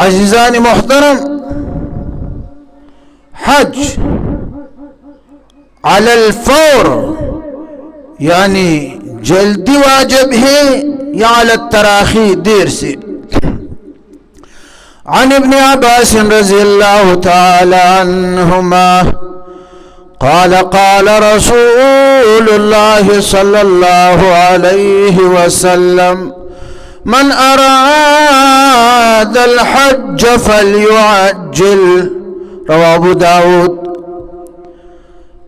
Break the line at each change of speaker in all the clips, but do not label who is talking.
عزیزان محترم، حج علی الفور یعنی جلدی واجب ہے یا علی التراخی دیر سے؟ عن ابن عباس رضی اللہ تعالی عنہما قال قال رسول اللہ صلی اللہ علیہ وسلم من اراد الحج فلیعجل، رواہ ابو داود۔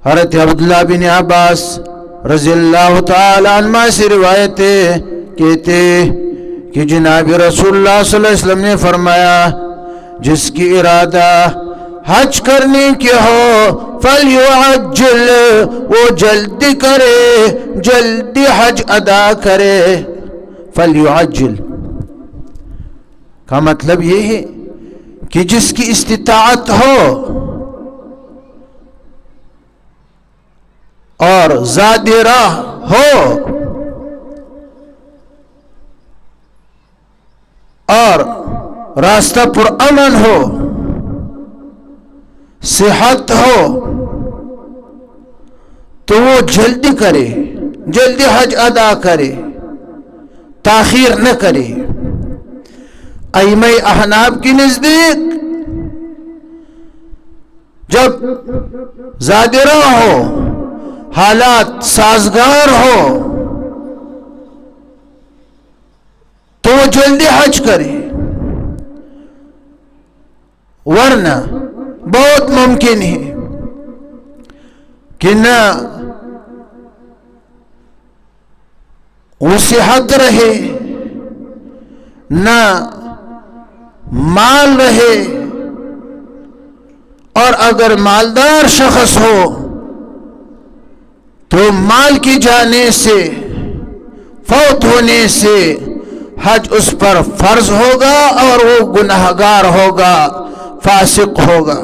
حضرت عبداللہ بن عباس رضی اللہ تعالی عنہ سے روایت ہے، کہتے کہ جناب رسول اللہ صلی اللہ علیہ وسلم نے فرمایا جس کی ارادہ حج کرنے کی ہو فلیعجل، وہ جلدی کرے، جلدی حج ادا کرے۔ فلیعجل کا مطلب یہ ہے کہ جس کی استطاعت ہو اور زاد راہ ہو اور راستہ پر امن ہو، صحت ہو، تو وہ جلدی کرے، جلدی حج ادا کرے، تاخیر نہ کرے۔ ائمہ احناف کی نزدیک جب زادرہ ہو، حالات سازگار ہو، تو وہ جلدی حج کرے، ورنہ بہت ممکن ہے کہ نہ وہ صحت رہے، نہ مال رہے، اور اگر مالدار شخص ہو تو مال کی جانے سے، فوت ہونے سے حج اس پر فرض ہوگا اور وہ گناہگار ہوگا، فاسق ہوگا۔